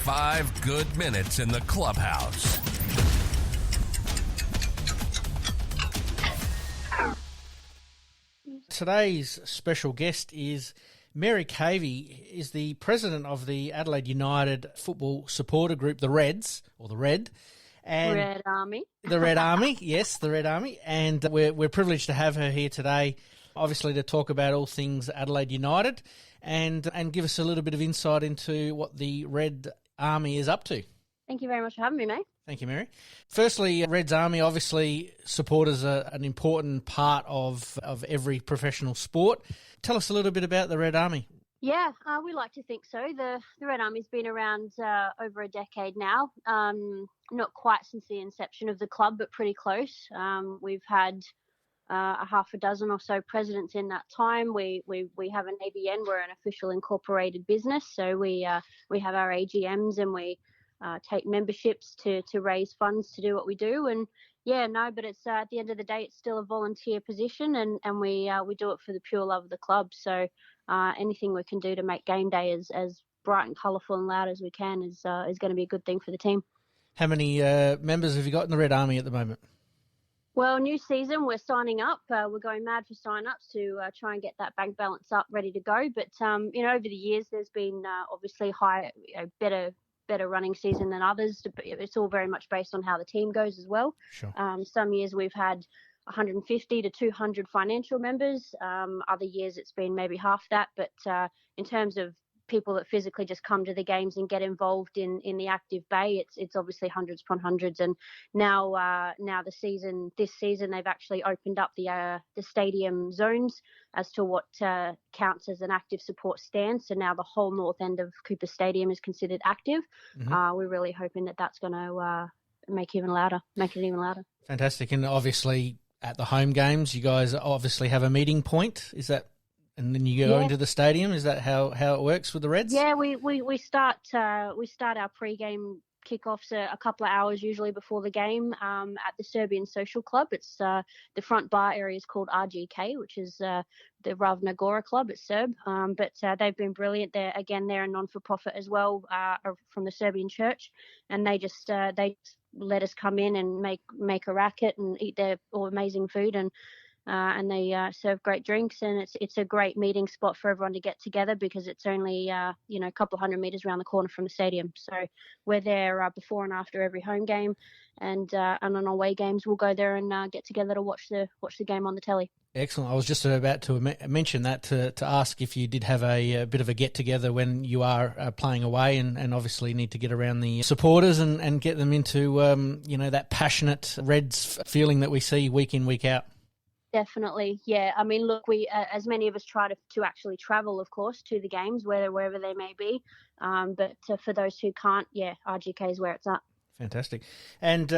5 good minutes in the clubhouse. Today's special guest is Mary Cavey, is the president of the Adelaide United football supporter group, the Reds, or the Red. And Red Army. The Red Army, yes, the Red Army. And we're privileged to have her here today, obviously to talk about all things Adelaide United and give us a little bit of insight into what the Red Army is up to. Thank you very much for having me, mate. Thank you, Mary. Firstly, Reds Army, obviously supporters are an important part of every professional sport. Tell us a little bit about the Red Army. Yeah, we like to think so. The Red Army's been around over a decade now. Not quite since the inception of the club, but pretty close. We've had a half a dozen or so presidents in that time. We have an ABN. We're an official incorporated business, so we have our AGMs and we take memberships to raise funds to do what we do. And but it's at the end of the day, it's still a volunteer position, and we do it for the pure love of the club. So anything we can do to make game day as bright and colourful and loud as we can is going to be a good thing for the team. How many members have you got in the Red Army at the moment? Well, new season, we're signing up. We're going mad for sign-ups to try and get that bank balance up, ready to go. But over the years, there's been obviously better running season than others. It's all very much based on how the team goes as well. Sure. Some years we've had 150 to 200 financial members. Other years it's been maybe half that. But in terms of people that physically just come to the games and get involved in the active bay, it's obviously hundreds upon hundreds. And now this season they've actually opened up the stadium zones as to what counts as an active support stand. So now the whole north end of Cooper Stadium is considered active. Mm-hmm. We're really hoping that that's going to make it even louder. Fantastic. And obviously at the home games, you guys obviously have a meeting point. Is that? And then you go into the stadium. Is that how it works with the Reds? Yeah, we start our pre-game kickoffs a couple of hours usually before the game at the Serbian Social Club. It's the front bar area is called RGK, which is the Ravna Gora Club. It's Serb, but they've been brilliant. They're a non-for-profit as well from the Serbian church, and they just let us come in and make a racket and eat their all amazing food and they serve great drinks, and it's a great meeting spot for everyone to get together because it's only a couple of 100 meters around the corner from the stadium. So we're there before and after every home game, and on away games we'll go there and get together to watch the game on the telly. Excellent. I was just about to mention that to ask if you did have a bit of a get together when you are playing away, and obviously need to get around the supporters and get them into that passionate Reds feeling that we see week in, week out. Definitely, yeah. I mean, look, we as many of us try to actually travel, of course, to the games, wherever they may be. But for those who can't, RGK is where it's at. Fantastic. And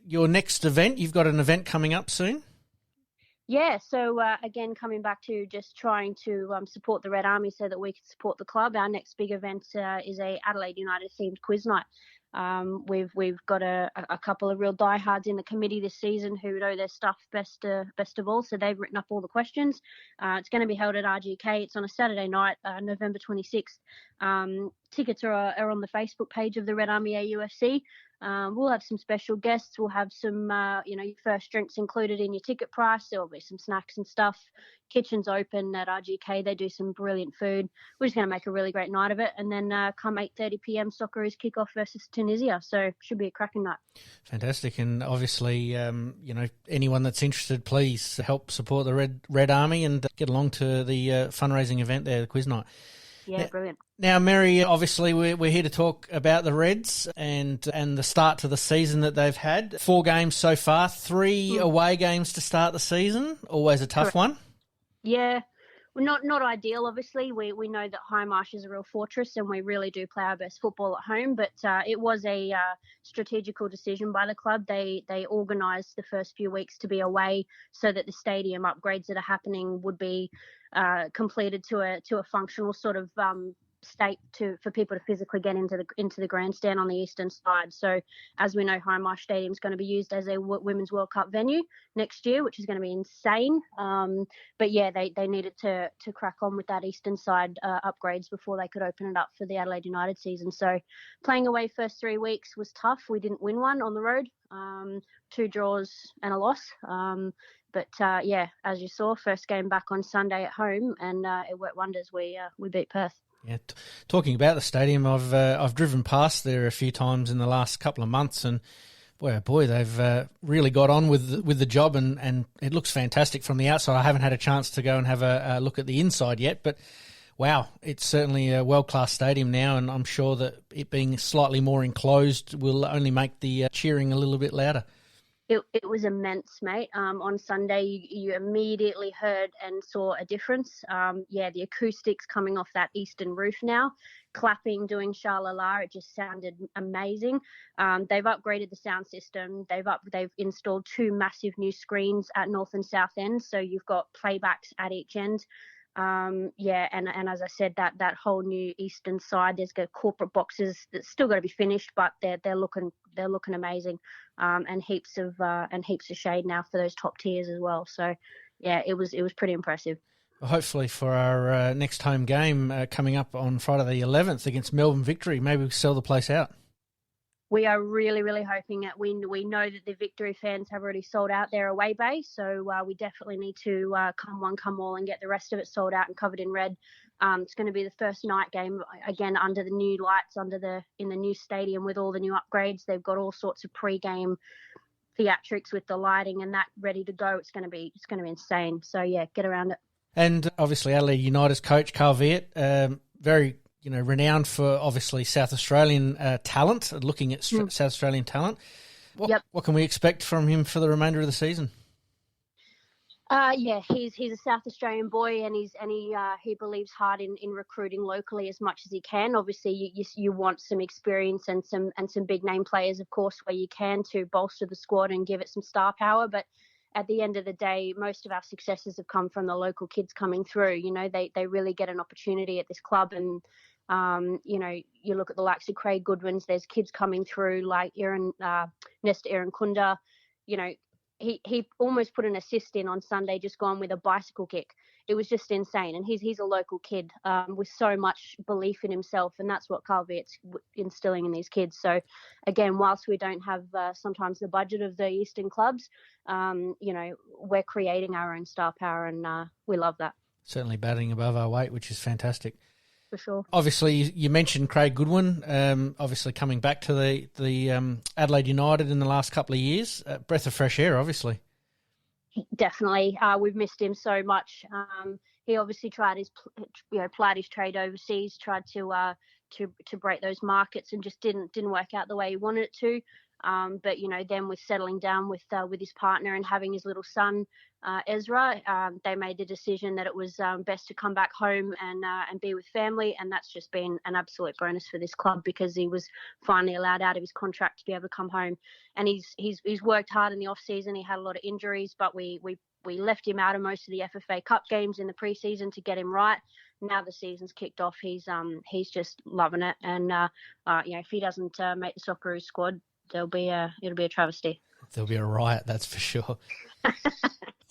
your next event, you've got an event coming up soon? Yeah, so again, coming back to just trying to support the Red Army so that we can support the club. Our next big event is a Adelaide United themed quiz night. We've got a couple of real diehards in the committee this season who know their stuff best of all, so they've written up all the questions. It's going to be held at RGK. It's on a Saturday night, November 26th. Tickets are on the Facebook page of the Red Army AUFC. We'll have some special guests. We'll have some, your first drinks included in your ticket price. There'll be some snacks and stuff. Kitchen's open at RGK. They do some brilliant food. We're just going to make a really great night of it. And then come 8:30 p.m, Socceroos kickoff versus Tunisia. So should be a cracking night. Fantastic. And obviously, anyone that's interested, please help support the Red Army and get along to the fundraising event there, the quiz night. Yeah, brilliant. Now, Mary, obviously we're here to talk about the Reds and the start to the season that they've had. 4 games so far, 3 away games to start the season. Always a tough one. Yeah, well, not ideal, obviously. We know that High Marsh is a real fortress and we really do play our best football at home, but it was a strategical decision by the club. They organised the first few weeks to be away so that the stadium upgrades that are happening would be completed to a functional sort of state for people to physically get into the grandstand on the eastern side. So as we know, Highmarsh Stadium is going to be used as a Women's World Cup venue next year, which is going to be insane. But yeah, they needed to crack on with that eastern side upgrades before they could open it up for the Adelaide United season. So playing away first 3 weeks was tough. We didn't win one on the road, 2 draws and a loss. But yeah, as you saw, first game back on Sunday at home, and it worked wonders. We beat Perth. Yeah, talking about the stadium, I've driven past there a few times in the last couple of months, and boy, oh boy, they've really got on with the job, and it looks fantastic from the outside. I haven't had a chance to go and have a look at the inside yet, but wow, it's certainly a world-class stadium now, and I'm sure that it being slightly more enclosed will only make the cheering a little bit louder. It was immense, mate. On Sunday, you immediately heard and saw a difference. Yeah, the acoustics coming off that eastern roof now, clapping, doing sha-la-la, it just sounded amazing. They've upgraded the sound system. They've installed 2 massive new screens at north and south end, so you've got playbacks at each end. Yeah, and as I said, that whole new eastern side, there's got corporate boxes that's still got to be finished, but they're looking amazing, and heaps of shade now for those top tiers as well. So yeah, it was pretty impressive. Well, hopefully for our next home game coming up on Friday the 11th against Melbourne Victory, maybe we sell the place out. We are really, really hoping that we know that the Victory fans have already sold out their away base, so we definitely need to come one, come all, and get the rest of it sold out and covered in red. It's going to be the first night game again under the new lights, in the new stadium with all the new upgrades. They've got all sorts of pre-game theatrics with the lighting and that ready to go. It's going to be insane. So yeah, get around it. And obviously Adelaide United's coach Cavey, very renowned for obviously South Australian talent, looking at South Australian talent. What can we expect from him for the remainder of the season? Yeah, he's a South Australian boy, and he believes hard in recruiting locally as much as he can. Obviously, you want some experience and some big name players, of course, where you can, to bolster the squad and give it some star power. But at the end of the day, most of our successes have come from the local kids coming through. They really get an opportunity at this club, and you look at the likes of Craig Goodwin's, there's kids coming through like Nesta Aaron Kunda. He almost put an assist in on Sunday, just gone with a bicycle kick. It was just insane. And he's a local kid with so much belief in himself, and that's what Calvert's instilling in these kids. So again, whilst we don't have sometimes the budget of the Eastern clubs, we're creating our own star power, and we love that. Certainly batting above our weight, which is fantastic. For sure. Obviously, you mentioned Craig Goodwin, obviously coming back to the Adelaide United in the last couple of years. Breath of fresh air, obviously. Definitely. We've missed him so much. He obviously tried plied his trade overseas, tried to break those markets, and just didn't work out the way he wanted it to. But then with settling down with his partner and having his little son Ezra, they made the decision that it was best to come back home and be with family, and that's just been an absolute bonus for this club, because he was finally allowed out of his contract to be able to come home. And he's worked hard in the off season. He had a lot of injuries, but we left him out of most of the FFA Cup games in the preseason to get him right. Now the season's kicked off, he's just loving it, and if he doesn't make the Socceroos squad, it'll be a travesty. There'll be a riot, that's for sure.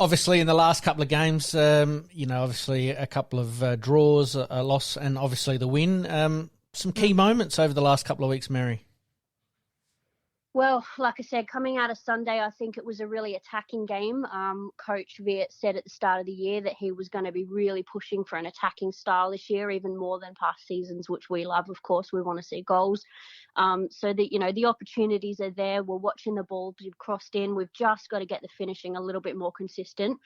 Obviously, in the last couple of games, obviously a couple of draws, a loss, and obviously the win. Some key moments over the last couple of weeks, Mary. Well, like I said, coming out of Sunday, I think it was a really attacking game. Coach Viet said at the start of the year that he was going to be really pushing for an attacking style this year, even more than past seasons, which we love, of course. We want to see goals. So that, the opportunities are there. We're watching the ball be crossed in. We've just got to get the finishing a little bit more consistent.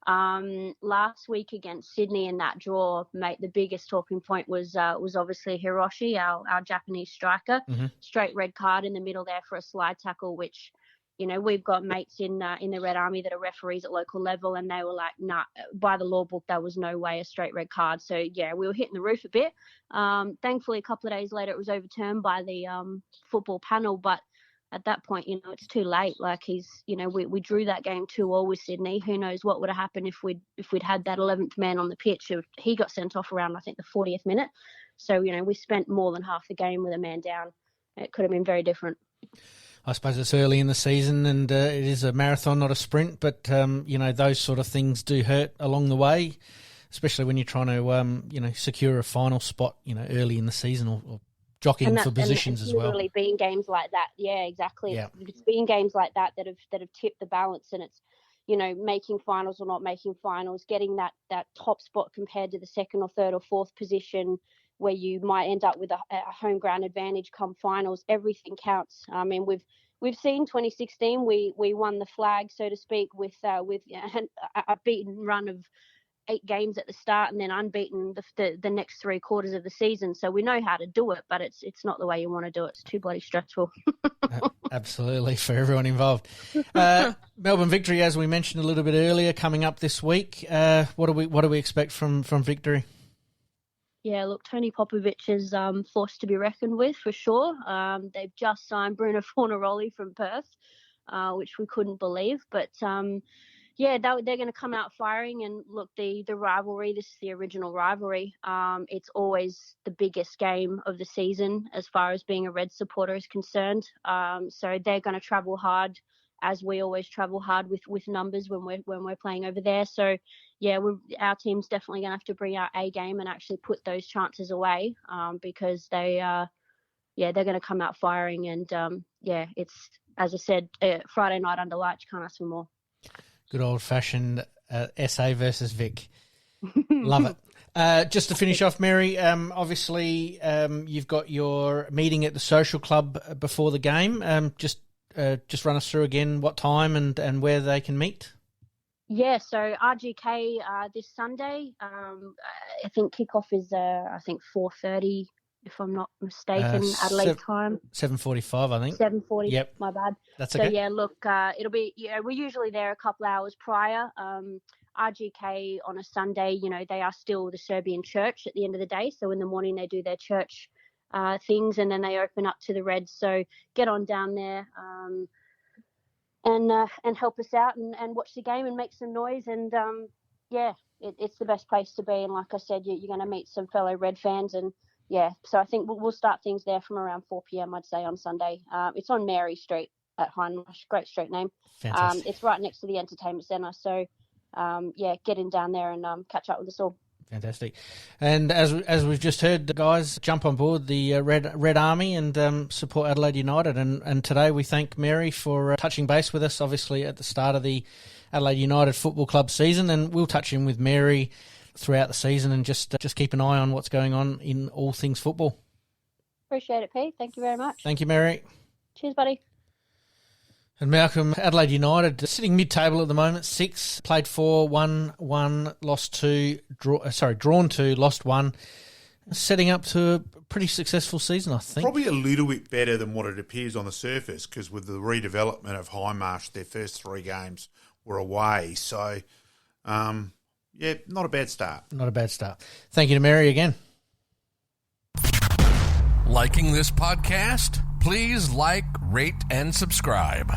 Last week against Sydney in that draw, mate, the biggest talking point was obviously Hiroshi, our Japanese striker. Mm-hmm. Straight red card in the middle there for a slide tackle, which, we've got mates in the Red Army that are referees at local level, and they were like, nah, by the law book, there was no way a straight red card. So yeah, we were hitting the roof a bit. Thankfully, a couple of days later, it was overturned by the football panel, but at that point, it's too late. Like we drew that game 2-2 with Sydney. Who knows what would have happened if we'd had that 11th man on the pitch? He got sent off around, I think, the 40th minute. So, we spent more than half the game with a man down. It could have been very different. I suppose it's early in the season and it is a marathon, not a sprint, but, those sort of things do hurt along the way, especially when you're trying to, secure a final spot, early in the season or jockeying for positions as well. Literally being games like that. Yeah, exactly. Yeah. It's been games like that that have tipped the balance, and it's, making finals or not making finals, getting that top spot compared to the second or third or fourth position where you might end up with a home ground advantage come finals. Everything counts. I mean, we've seen 2016, we won the flag, so to speak, with a beaten run of 8 games at the start and then unbeaten the next 3 quarters of the season. So we know how to do it, but it's not the way you want to do it. It's too bloody stressful. Absolutely, for everyone involved. Melbourne Victory, as we mentioned a little bit earlier, coming up this week. What do we expect from Victory? Yeah, look, Tony Popovich is force to be reckoned with for sure. They've just signed Bruno Fornaroli from Perth, which we couldn't believe. But they're going to come out firing. And look, the rivalry, this is the original rivalry. It's always the biggest game of the season as far as being a Red supporter is concerned. So they're going to travel hard, as we always travel hard with numbers when we're playing over there. So yeah, our team's definitely going to have to bring our A game and actually put those chances away, because they're going to come out firing. And it's, as I said, Friday night under lights, can't ask for more. Good old-fashioned SA versus Vic. Love it. Just to finish off, Mary, obviously you've got your meeting at the social club before the game. Just run us through again what time and where they can meet. Yeah, so RGK this Sunday. I think kickoff is 4:30, if I'm not mistaken, Adelaide time. 7:45, I think. 7:40. Yep. My bad. That's okay. So yeah, look, it'll be. We're usually there a couple hours prior. RGK on a Sunday, they are still the Serbian church at the end of the day. So in the morning they do their church things, and then they open up to the Reds. So get on down there and help us out and watch the game and make some noise. And it's the best place to be. And like I said, you're going to meet some fellow Red fans. And yeah, so I think we'll start things there from around 4 p.m. I'd say on Sunday. It's on Mary Street at Hindmarsh. Great street name. Fantastic. It's right next to the entertainment centre. So get in down there and catch up with us all. Fantastic. And as we've just heard, the guys jump on board the Red Army and support Adelaide United. And today we thank Mary for touching base with us, obviously, at the start of the Adelaide United Football Club season. And we'll touch in with Mary throughout the season and just keep an eye on what's going on in all things football. Appreciate it, Pete. Thank you very much. Thank you, Mary. Cheers, buddy. And Malcolm, Adelaide United sitting mid-table at the moment, 6, played 4, won 1, lost 2, drawn 2, lost 1, setting up to a pretty successful season, I think. Probably a little bit better than what it appears on the surface, because with the redevelopment of Hindmarsh, their first 3 games were away. So, not a bad start. Not a bad start. Thank you to Mary again. Liking this podcast? Please like, rate, and subscribe.